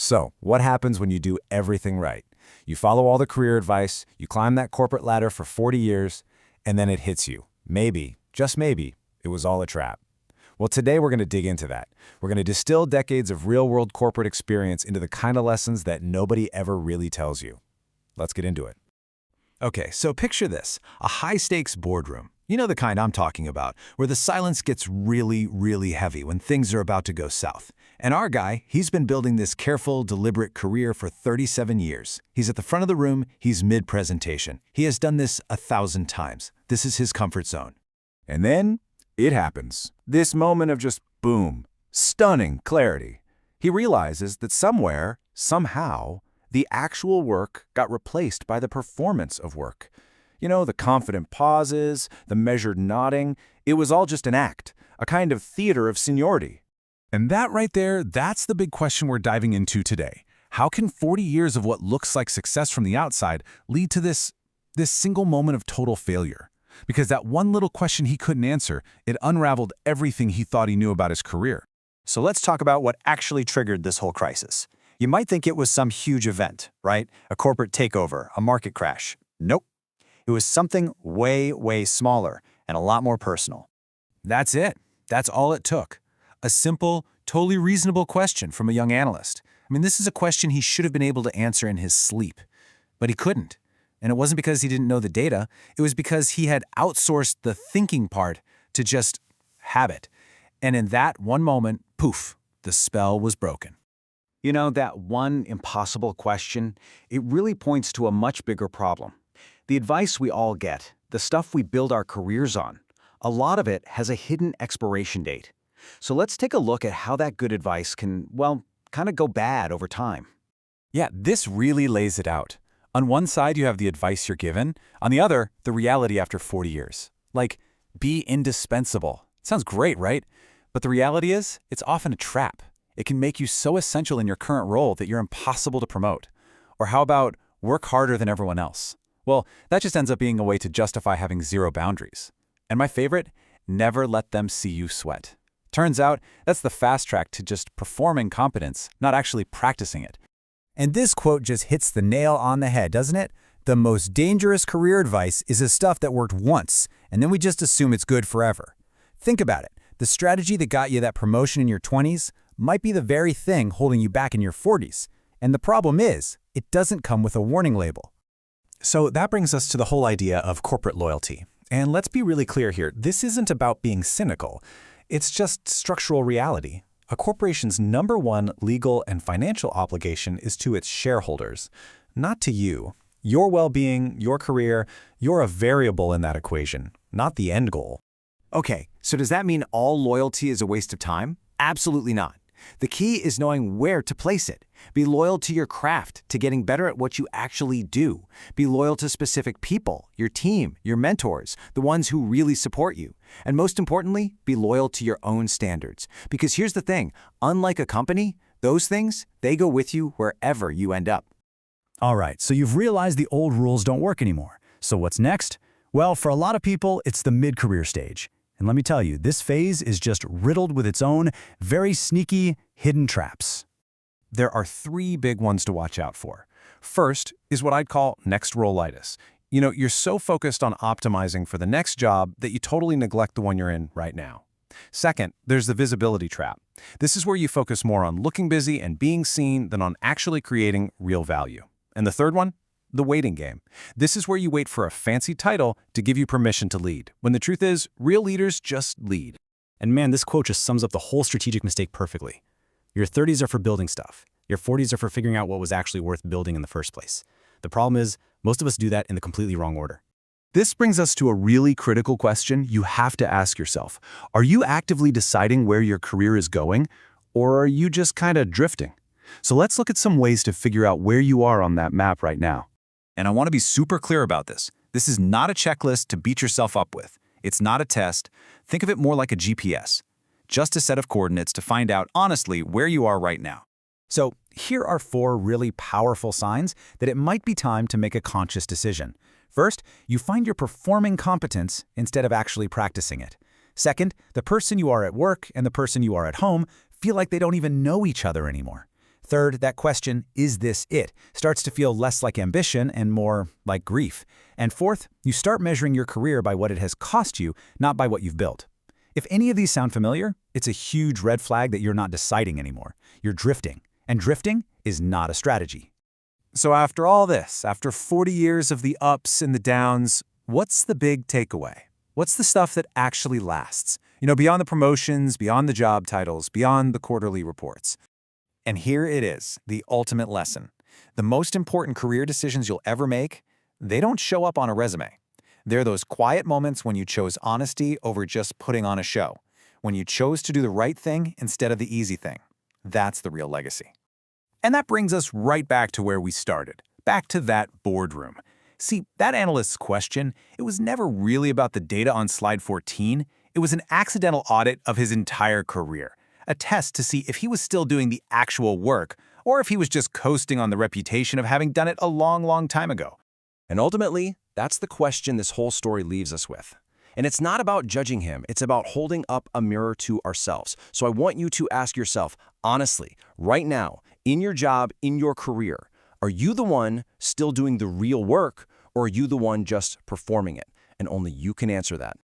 So, what happens when you do everything right? You follow all the career advice, you climb that corporate ladder for 40 years, and then it hits you. Maybe, just maybe, it was all a trap. Well, today we're going to dig into that. We're going to distill decades of real-world corporate experience into the kind of lessons that nobody ever really tells you. Let's get into it. Okay, so picture this, a high-stakes boardroom. You know the kind I'm talking about, where the silence gets really, really heavy when things are about to go south. And our guy, he's been building this careful, deliberate career for 37 years. He's at the front of the room, he's mid-presentation. He has done this 1,000 times. This is his comfort zone. And then it happens. This moment of just boom, stunning clarity. He realizes that somewhere, somehow, the actual work got replaced by the performance of work. You know, the confident pauses, the measured nodding, it was all just an act, a kind of theater of seniority. And that right there, that's the big question we're diving into today. How can 40 years of what looks like success from the outside lead to this single moment of total failure? Because that one little question he couldn't answer, it unraveled everything he thought he knew about his career. So let's talk about what actually triggered this whole crisis. You might think it was some huge event, right? A corporate takeover, a market crash. Nope. It was something way, way smaller and a lot more personal. That's it. That's all it took. A simple, totally reasonable question from a young analyst. I mean, this is a question he should have been able to answer in his sleep. But he couldn't. And it wasn't because he didn't know the data. It was because he had outsourced the thinking part to just habit. And in that one moment, poof, the spell was broken. You know, that one impossible question, it really points to a much bigger problem. The advice we all get, the stuff we build our careers on, a lot of it has a hidden expiration date. So let's take a look at how that good advice can, well, kind of go bad over time. Yeah, this really lays it out. On one side, you have the advice you're given. On the other, the reality after 40 years. Like, be indispensable. Sounds great, right? But the reality is, it's often a trap. It can make you so essential in your current role that you're impossible to promote. Or how about work harder than everyone else? Well, that just ends up being a way to justify having zero boundaries. And my favorite, never let them see you sweat. Turns out, that's the fast track to just performing competence, not actually practicing it. And this quote just hits the nail on the head, doesn't it? The most dangerous career advice is the stuff that worked once, and then we just assume it's good forever. Think about it. The strategy that got you that promotion in your 20s might be the very thing holding you back in your 40s. And the problem is, it doesn't come with a warning label. So that brings us to the whole idea of corporate loyalty. And let's be really clear here, this isn't about being cynical. It's just structural reality. A corporation's #1 legal and financial obligation is to its shareholders, not to you. Your well-being, your career, you're a variable in that equation, not the end goal. Okay, so does that mean all loyalty is a waste of time? Absolutely not. The key is knowing where to place it. Be loyal to your craft, to getting better at what you actually do. Be loyal to specific people, your team, your mentors, the ones who really support you. And most importantly, be loyal to your own standards. Because here's the thing, unlike a company, those things, they go with you wherever you end up. All right, so you've realized the old rules don't work anymore. So what's next? Well, for a lot of people, it's the mid-career stage. And let me tell you, this phase is just riddled with its own very sneaky, hidden traps. There are 3 big ones to watch out for. First is what I'd call next role-itis. You know, you're so focused on optimizing for the next job that you totally neglect the one you're in right now. Second, there's the visibility trap. This is where you focus more on looking busy and being seen than on actually creating real value. And the third one? The waiting game. This is where you wait for a fancy title to give you permission to lead, when the truth is, real leaders just lead. And man, this quote just sums up the whole strategic mistake perfectly. Your 30s are for building stuff. Your 40s are for figuring out what was actually worth building in the first place. The problem is, most of us do that in the completely wrong order. This brings us to a really critical question you have to ask yourself. Are you actively deciding where your career is going, or are you just kind of drifting? So let's look at some ways to figure out where you are on that map right now. And I want to be super clear about this. This is not a checklist to beat yourself up with. It's not a test. Think of it more like a GPS. Just a set of coordinates to find out honestly where you are right now. So here are 4 really powerful signs that it might be time to make a conscious decision. First, you find you're performing competence instead of actually practicing it. Second, the person you are at work and the person you are at home feel like they don't even know each other anymore. Third, that question, is this it, starts to feel less like ambition and more like grief. And fourth, you start measuring your career by what it has cost you, not by what you've built. If any of these sound familiar, it's a huge red flag that you're not deciding anymore. You're drifting, and drifting is not a strategy. So after all this, after 40 years of the ups and the downs, what's the big takeaway? What's the stuff that actually lasts? Beyond the promotions, beyond the job titles, beyond the quarterly reports. And here it is, the ultimate lesson. The most important career decisions you'll ever make, they don't show up on a resume. They're those quiet moments when you chose honesty over just putting on a show, when you chose to do the right thing instead of the easy thing. That's the real legacy. And that brings us right back to where we started, back to that boardroom. See, that analyst's question, it was never really about the data on slide 14. It was an accidental audit of his entire career, a test to see if he was still doing the actual work or if he was just coasting on the reputation of having done it a long, long time ago. And ultimately, that's the question this whole story leaves us with. And it's not about judging him, it's about holding up a mirror to ourselves. So I want you to ask yourself, honestly, right now, in your job, in your career, are you the one still doing the real work, or are you the one just performing it? And only you can answer that.